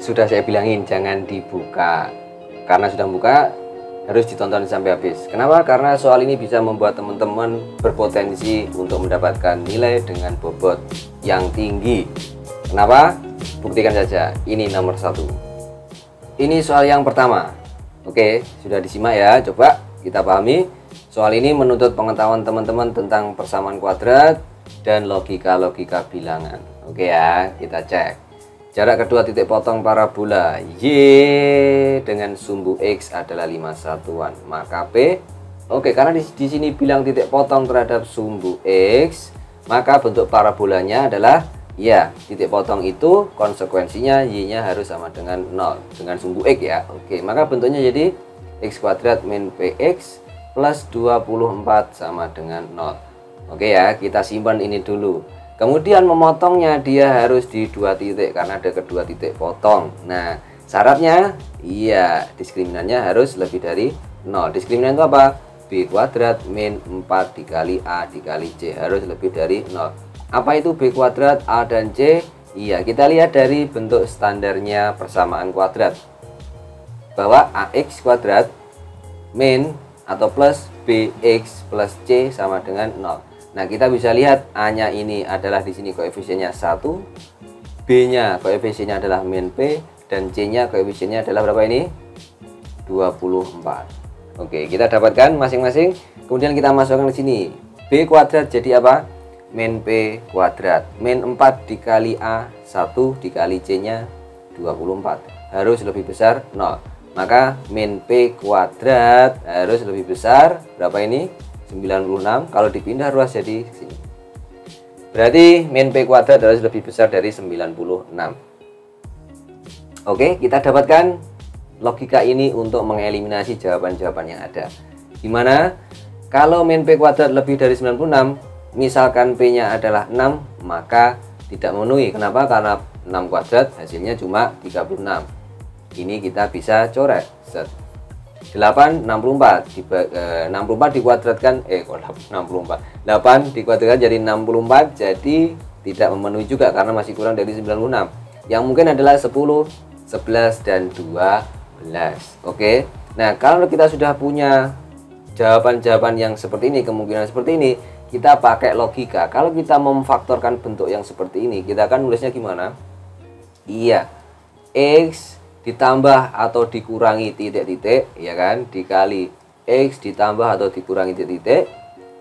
sudah saya bilangin jangan dibuka. Karena sudah buka harus ditonton sampai habis. Kenapa? Karena soal ini bisa membuat teman-teman berpotensi untuk mendapatkan nilai dengan bobot yang tinggi. Kenapa? Buktikan saja. Ini nomor 1. Ini soal yang pertama. Oke, sudah disimak ya. Coba kita pahami. Soal ini menuntut pengetahuan teman-teman tentang persamaan kuadrat dan logika-logika bilangan. Oke ya, kita cek. Jarak kedua titik potong parabola Y dengan sumbu X adalah 5 satuan. Maka P, oke, karena di sini bilang titik potong terhadap sumbu X, maka bentuk parabolanya adalah ya, titik potong itu konsekuensinya Y-nya harus sama dengan 0 dengan sumbu X ya. Oke, maka bentuknya jadi X kuadrat min PX plus 24 sama dengan 0. Oke ya, kita simpan ini dulu. Kemudian memotongnya dia harus di 2 titik karena ada kedua titik potong. Nah, syaratnya iya, diskriminannya harus lebih dari 0. Diskriminan itu apa? B kuadrat min 4 dikali A dikali C harus lebih dari 0. Apa itu B kuadrat, A dan C? Iya, kita lihat dari bentuk standarnya persamaan kuadrat. Bahwa AX kuadrat min atau plus BX plus C sama dengan 0. Nah, kita bisa lihat A-nya ini adalah di sini koefisiennya 1, B-nya koefisiennya adalah min P, dan C-nya koefisiennya adalah berapa ini? 24. Oke, kita dapatkan masing-masing. Kemudian kita masukkan ke sini. B kuadrat jadi apa? Min P kuadrat. Min 4 dikali A, 1 dikali C-nya 24. Harus lebih besar 0. Maka min P kuadrat harus lebih besar berapa ini? 96. Kalau dipindah ruas jadi sini. Berarti min P kuadrat harus lebih besar dari 96. Oke, kita dapatkan logika ini untuk mengeliminasi jawaban-jawaban yang ada. Gimana? Kalau min P kuadrat lebih dari 96, misalkan P-nya adalah 6, maka tidak memenuhi. Kenapa? Karena 6 kuadrat hasilnya cuma 36. Ini kita bisa coret. Set. 8 64 dikuadratkan 64 8 dikuadratkan jadi 64, jadi tidak memenuhi juga karena masih kurang dari 96. Yang mungkin adalah 10, 11 dan 12. Oke. Nah, kalau kita sudah punya jawaban-jawaban yang seperti ini, kemungkinan seperti ini, kita pakai logika. Kalau kita memfaktorkan bentuk yang seperti ini, kita akan nulisnya gimana? Iya, X ditambah atau dikurangi titik-titik, ya kan, dikali X ditambah atau dikurangi titik-titik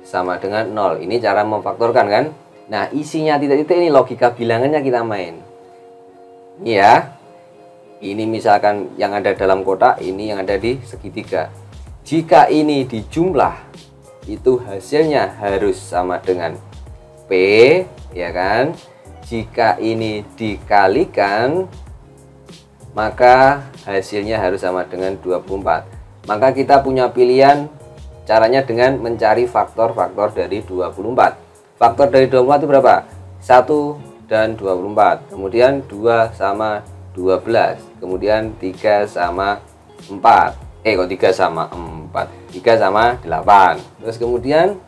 sama dengan 0. Ini cara memfaktorkan kan. Nah, isinya titik-titik ini logika bilangannya kita main. Ya, ini misalkan yang ada dalam kotak, ini yang ada di segitiga. Jika ini dijumlah, itu hasilnya harus sama dengan P, ya kan. Jika ini dikalikan, maka hasilnya harus sama dengan 24. Maka kita punya pilihan, caranya dengan mencari faktor-faktor dari 24. Faktor dari 24 itu berapa? 1 dan 24. Kemudian 2 sama 12. Kemudian 3 sama 4. Kok 3 sama 4? 3 sama 8. Terus kemudian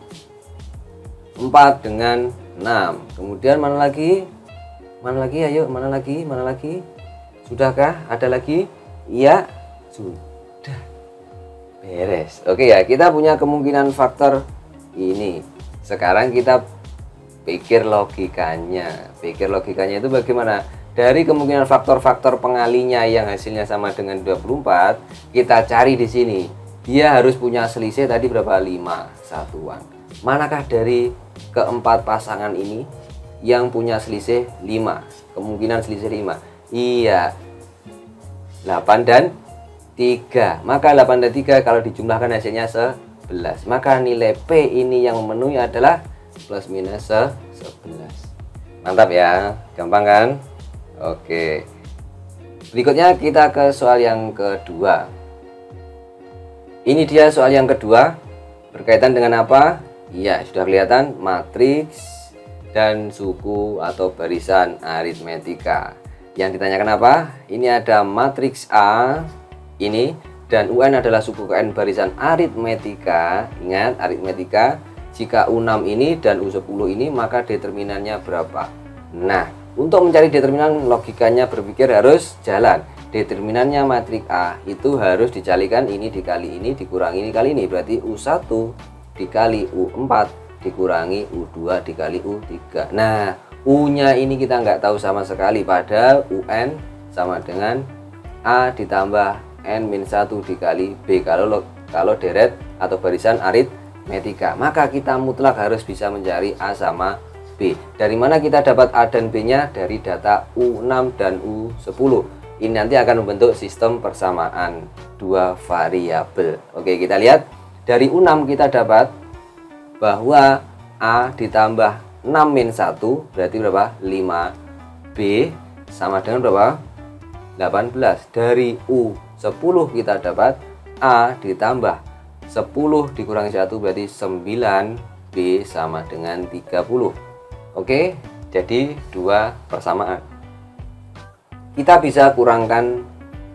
4 dengan 6. Kemudian mana lagi? Mana lagi? Ayo, mana lagi? Mana lagi? Sudahkah? Ada lagi? Iya, sudah. Beres. Oke ya, kita punya kemungkinan faktor ini. Sekarang kita pikir logikanya. Pikir logikanya itu bagaimana? Dari kemungkinan faktor-faktor pengalinya yang hasilnya sama dengan 24, kita cari di sini. Dia harus punya selisih tadi berapa? 5 satuan. Manakah dari keempat pasangan ini yang punya selisih 5? Kemungkinan selisih 5. Iya, 8 dan 3. Maka 8 dan 3 kalau dijumlahkan hasilnya 11. Maka nilai P ini yang memenuhi adalah plus minus 11. Mantap ya, gampang kan? Oke. Berikutnya kita ke soal yang kedua. Ini dia soal yang kedua. Berkaitan dengan apa? Iya, sudah kelihatan matriks dan suku atau barisan aritmetika. Yang ditanyakan apa? Ini ada matriks A ini dan UN adalah suku ke N barisan aritmetika. Ingat, aritmetika jika U6 ini dan U10 ini maka determinannya berapa? Nah, Untuk mencari determinan, logikanya berpikir harus jalan. Determinannya matrik A itu harus dikalikan ini dikali ini dikurangi ini kali ini. Berarti U1 dikali U4 dikurangi U2 dikali U3. Nah, U-nya ini kita nggak tahu sama sekali. Padahal UN sama dengan A ditambah N-1 dikali B kalau deret atau barisan aritmetika. Maka kita mutlak harus bisa mencari A sama B. Dari mana kita dapat A dan B-nya? Dari data U6 dan U10. Ini nanti akan membentuk sistem persamaan dua variabel. Oke, kita lihat dari U6 kita dapat bahwa A ditambah 6 min 1 berarti berapa? 5B sama dengan berapa? 18. Dari U10 kita dapat A ditambah 10 dikurangi 1 berarti 9B sama dengan 30. Oke, jadi dua persamaan. Kita bisa kurangkan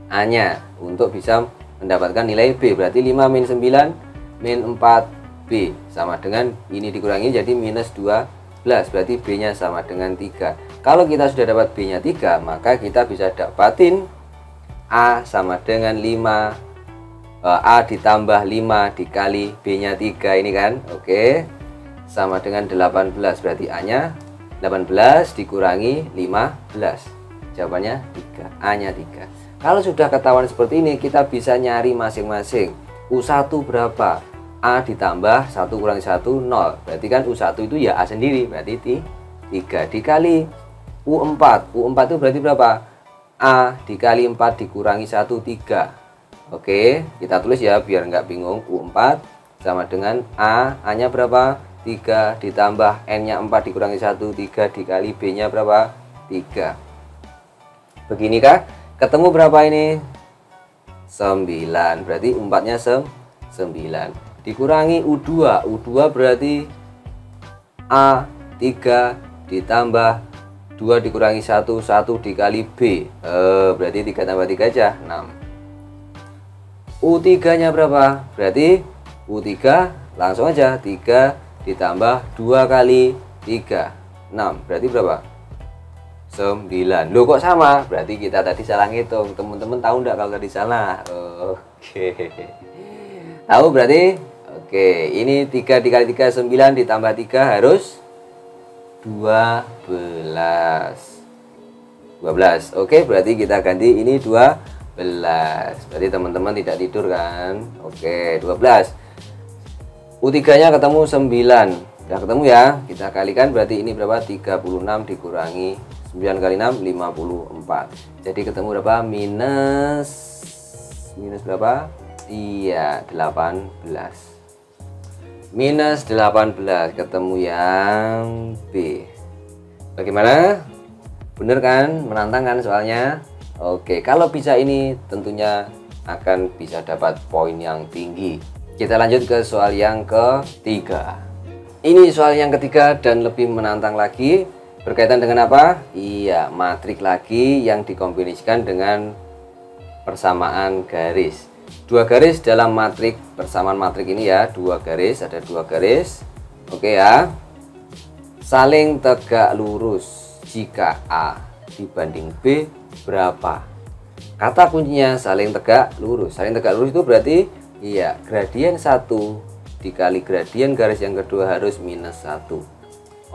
A-nya untuk bisa mendapatkan nilai B. Berarti 5 min 9 min 4B sama dengan ini dikurangi jadi minus 12. Berarti B-nya sama dengan 3. Kalau kita sudah dapat B-nya 3, maka kita bisa dapatin A sama dengan 5 A ditambah 5 dikali B-nya 3 ini kan. Oke, sama dengan 18. Berarti A-nya 18 dikurangi 15. Jawabannya 3, A-nya 3. Kalau sudah ketahuan seperti ini, kita bisa nyari masing-masing. U1 berapa? A ditambah 1 kurangi 1, 0. Berarti kan U1 itu ya A sendiri, berarti 3 dikali U4. U4 itu berarti berapa? A dikali 4 dikurangi 1, 3. Oke, kita tulis ya biar nggak bingung. U4 sama dengan A-nya berapa? 3 ditambah N-nya 4 dikurangi 1, 3 dikali B-nya berapa? 3. Beginikah? Ketemu berapa ini? 9. Berarti 4-nya 9. Dikurangi U2. U2 berarti A3 ditambah 2 dikurangi 1, 1 dikali B. Berarti 3 tambah 3 aja, 6. U3-nya berapa? Berarti U3 langsung aja 3 ditambah 2 kali 3, 6. Berarti berapa? 9. Loh kok sama? Berarti kita tadi salah ngitung. Teman-teman tahu enggak kalau tadi salah? Oke. Tahu berarti? Oke, ini 3 dikali 3 9 ditambah 3 harus 12. Oke, berarti kita ganti ini 12. Berarti teman-teman tidak tidur kan? Oke, 12. U3-nya ketemu 9. Udah ketemu ya? Kita kalikan berarti ini berapa? 36 dikurangi 9 kali 6 54. Jadi ketemu berapa? Minus berapa? Iya, 18. Minus 18 ketemu yang B. Bagaimana? Bener kan? Menantang kan soalnya? Oke, kalau bisa ini tentunya akan bisa dapat poin yang tinggi. Kita lanjut ke soal yang ketiga. Ini soal yang ketiga dan lebih menantang lagi. Berkaitan dengan apa? Iya, matrik lagi yang dikombinasikan dengan persamaan garis. Dua garis dalam matrik, persamaan matrik ini ya, dua garis, ada dua garis. Oke ya. Saling tegak lurus jika A dibanding B berapa? Kata kuncinya saling tegak lurus. Saling tegak lurus itu berarti iya, gradien 1 dikali gradien garis yang kedua harus minus 1.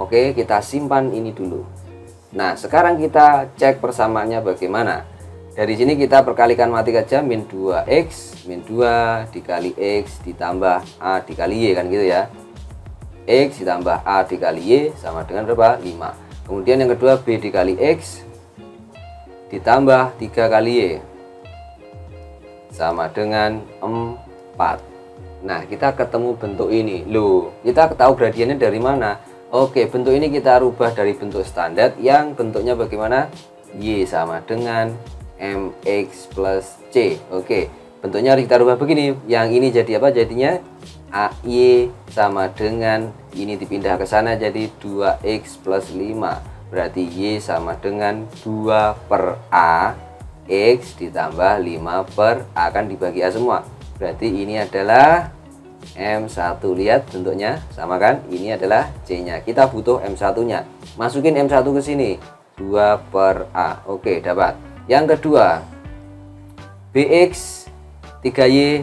Oke, kita simpan ini dulu. Nah, sekarang kita cek persamaannya bagaimana. Dari sini kita perkalikan matrik aja, min 2x, min 2 dikali x ditambah A dikali Y kan gitu ya. X ditambah A dikali Y sama dengan berapa? 5. Kemudian yang kedua B dikali X ditambah 3 kali Y sama dengan 4. Nah, kita ketemu bentuk ini. Loh, kita tahu gradiennya dari mana? Oke, bentuk ini kita rubah dari bentuk standar yang bentuknya bagaimana? Y sama dengan MX plus C. Oke, bentuknya harus kita rubah begini. Yang ini jadi apa? Jadinya AY sama dengan ini dipindah ke sana jadi 2X plus 5. Berarti Y sama dengan 2 per A X ditambah 5 per A, kan dibagi A semua. Berarti ini adalah M1. Lihat bentuknya sama kan? Ini adalah C nya. Kita butuh M1 nya. Masukin M1 ke sini. 2 per A. Oke, dapat. Yang kedua, BX 3Y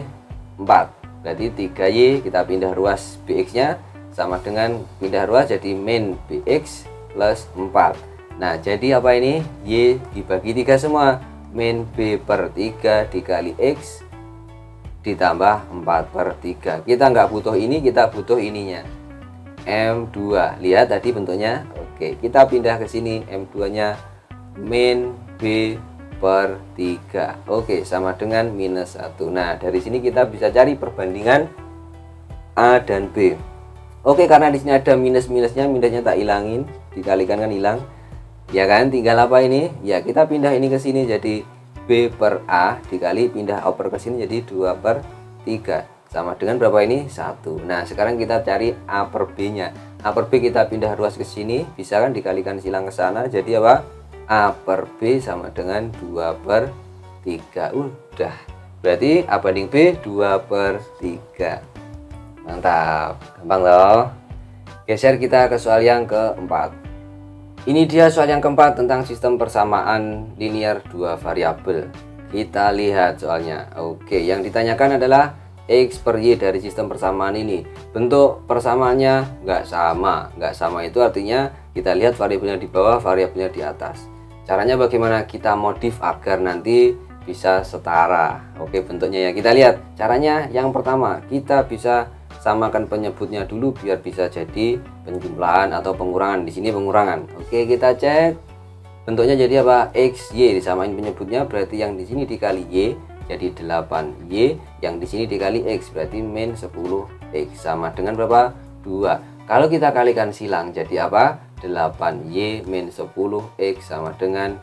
4. Berarti 3Y kita pindah ruas BX-nya sama dengan pindah ruas jadi min BX plus 4. Nah, jadi apa ini? Y dibagi 3 semua. Min B per 3 dikali X ditambah 4 per 3. Kita nggak butuh ini, kita butuh ininya. M2. Lihat tadi bentuknya. Oke, kita pindah ke sini. M2 nya min B per 3. Oke, sama dengan minus 1. Nah, dari sini kita bisa cari perbandingan A dan B. Oke, karena di sini ada minusnya tak ilangin, dikalikan kan hilang. Ya kan, tinggal apa ini? Ya, kita pindah ini ke sini jadi B per A dikali pindah oper ke sini jadi 2 per 3. Sama dengan berapa ini? 1. Nah, sekarang kita cari A per B-nya. A per B kita pindah ruas ke sini, bisa kan dikalikan silang ke sana. Jadi apa? A per B sama dengan 2 per 3. Udah. Berarti A banding B 2 per 3. Mantap. Gampang loh. Geser kita ke soal yang keempat. Ini dia soal yang keempat tentang sistem persamaan linear dua variabel. Kita lihat soalnya. Oke, yang ditanyakan adalah X per Y dari sistem persamaan ini. Bentuk persamaannya nggak sama. Nggak sama itu artinya kita lihat variabelnya di bawah, variabelnya di atas. Caranya bagaimana kita modif agar nanti bisa setara. Oke, bentuknya ya kita lihat. Caranya yang pertama, kita bisa samakan penyebutnya dulu biar bisa jadi penjumlahan atau pengurangan. Di sini pengurangan. Oke, kita cek. Bentuknya jadi apa? X, Y disamain penyebutnya berarti yang di sini dikali Y jadi 8Y, yang di sini dikali X berarti min 10X sama dengan berapa? 2. Kalau kita kalikan silang jadi apa? 8Y min 10X sama dengan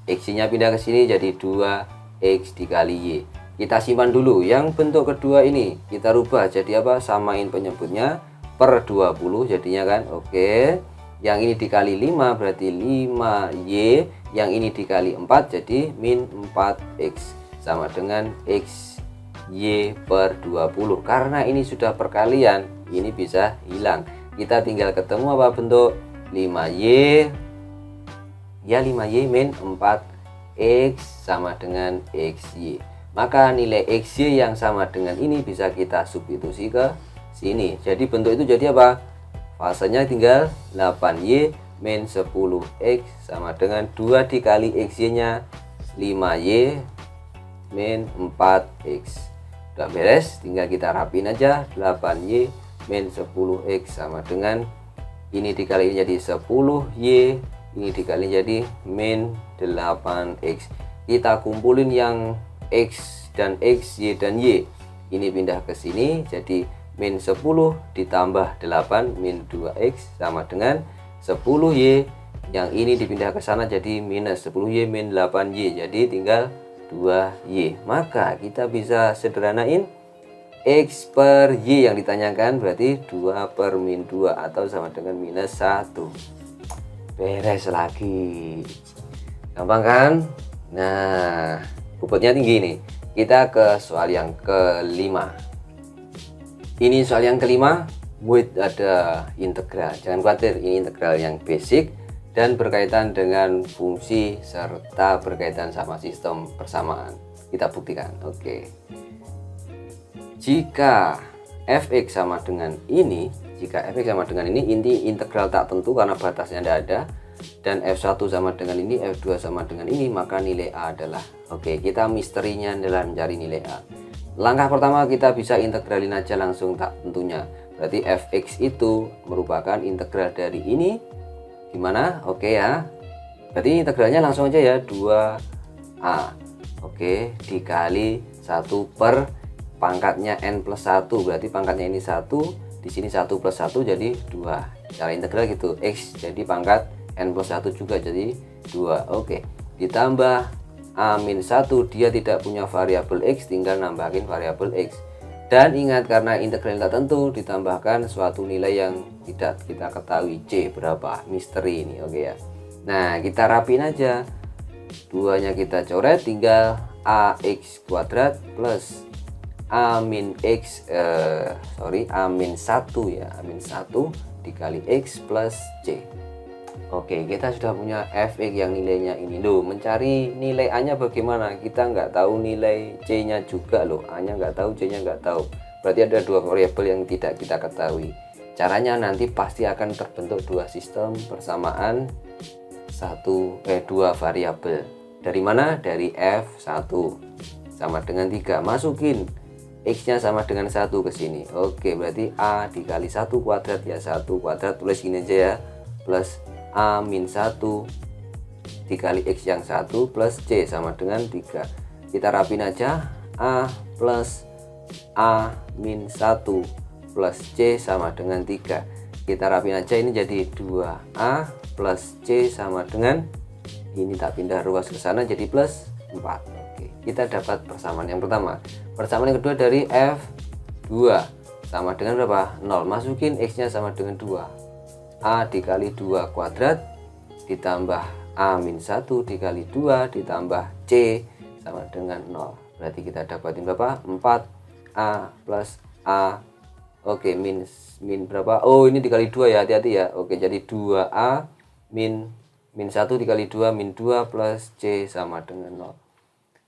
X-nya pindah ke sini jadi 2X dikali Y. Kita simpan dulu. Yang bentuk kedua ini kita rubah jadi apa? Samain penyebutnya per 20 jadinya kan. Oke. Yang ini dikali 5 berarti 5Y, yang ini dikali 4 jadi min 4X sama dengan X Y per 20. Karena ini sudah perkalian, ini bisa hilang. Kita tinggal ketemu apa bentuk? 5Y. Ya 5Y min 4X sama dengan XY. Maka nilai XY yang sama dengan ini bisa kita substitusi ke sini. Jadi bentuk itu jadi apa? Fasenya tinggal 8Y min 10X sama dengan 2 dikali XY nya 5Y min 4X. Udah beres, tinggal kita rapin aja. 8Y min 10X sama dengan ini dikali ini jadi 10Y, ini dikali jadi min 8X. Kita kumpulin yang X dan X, Y dan Y. Ini pindah ke sini jadi min 10 ditambah 8 min 2X sama dengan 10Y. Yang ini dipindah ke sana jadi minus 10Y min 8Y. Jadi tinggal 2Y. Maka kita bisa sederhanain X per Y yang ditanyakan berarti 2 per min 2 atau sama dengan minus 1. Beres lagi. Gampang kan? Nah, bobotnya tinggi nih. Kita ke soal yang kelima. Ini soal yang kelima, with ada integral. Jangan khawatir, ini integral yang basic dan berkaitan dengan fungsi serta berkaitan sama sistem persamaan. Kita buktikan. Oke. Jika fx sama dengan ini, inti integral tak tentu karena batasnya tidak ada, dan f1 sama dengan ini, f2 sama dengan ini, maka nilai A adalah. Oke, kita misterinya adalah mencari nilai A. Langkah pertama kita bisa integralin aja langsung tak tentunya. Berarti fx itu merupakan integral dari ini gimana? Oke ya. Berarti integralnya langsung aja ya 2A. Oke, dikali 1 per pangkatnya n plus 1. Berarti pangkatnya ini 1, di sini 1 plus 1 jadi 2. Cara integral gitu. X jadi pangkat n plus 1 juga jadi 2. Oke. Ditambah A-1, dia tidak punya variabel X, tinggal nambahin variabel X. Dan ingat karena integral tak tentu ditambahkan suatu nilai yang tidak kita ketahui C berapa, misteri ini. Oke ya. Nah, kita rapin aja. Duanya kita coret, tinggal AX kuadrat plus A-1 ya, A-1 dikali X plus C. Oke, kita sudah punya fx yang nilainya ini loh. Mencari nilai a nya bagaimana? Kita nggak tahu nilai c nya juga loh. A nya nggak tahu, c nya nggak tahu. Berarti ada dua variabel yang tidak kita ketahui. Caranya nanti pasti akan terbentuk dua sistem persamaan dua variabel. Dari mana? Dari f1 sama dengan 3. Masukin x nya sama dengan 1 ke sini. Oke, berarti a dikali 1 kuadrat ya, 1 kuadrat, tulis gini aja ya, plus a min 1 dikali x yang 1 plus c sama dengan 3. Kita rapin aja, a plus a min 1 plus c sama dengan 3. Kita rapin aja, ini jadi 2a plus c sama dengan, ini tak pindah ruas ke sana jadi plus 4. Oke, kita dapat persamaan yang pertama. Persamaan yang kedua dari f2 sama dengan berapa? 0. Masukin x nya sama dengan 2. A dikali 2 kuadrat ditambah a min 1 dikali 2 ditambah c sama dengan 0. Berarti kita dapatin berapa? 4a plus a. Oke, min berapa? Oh, ini dikali 2 ya, hati-hati ya. Oke, jadi 2a min 1 dikali 2 min 2 plus c sama dengan 0.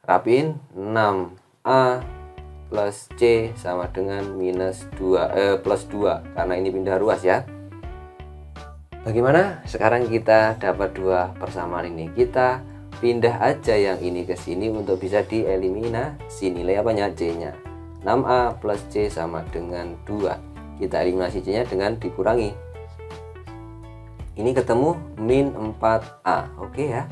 Rapin, 6a plus c sama dengan minus 2 plus 2 karena ini pindah ruas ya. Bagaimana? Sekarang kita dapat dua persamaan ini. Kita pindah aja yang ini ke sini untuk bisa dieliminasi nilai apanya? C-nya. 6a plus c sama dengan 2. Kita eliminasi c-nya dengan dikurangi. Ini ketemu min 4a. Oke ya.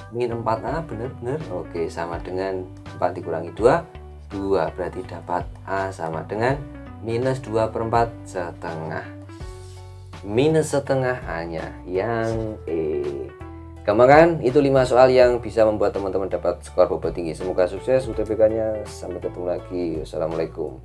Min 4a bener-bener. Oke, sama dengan 4 dikurangi 2. 2 berarti dapat a sama dengan minus 2/4 setengah. Minus setengah A-nya yang E. Gampang kan? Itu 5 soal yang bisa membuat teman-teman dapat skor bobot tinggi. Semoga sukses UTBK-nya. Sampai ketemu lagi. Wassalamualaikum.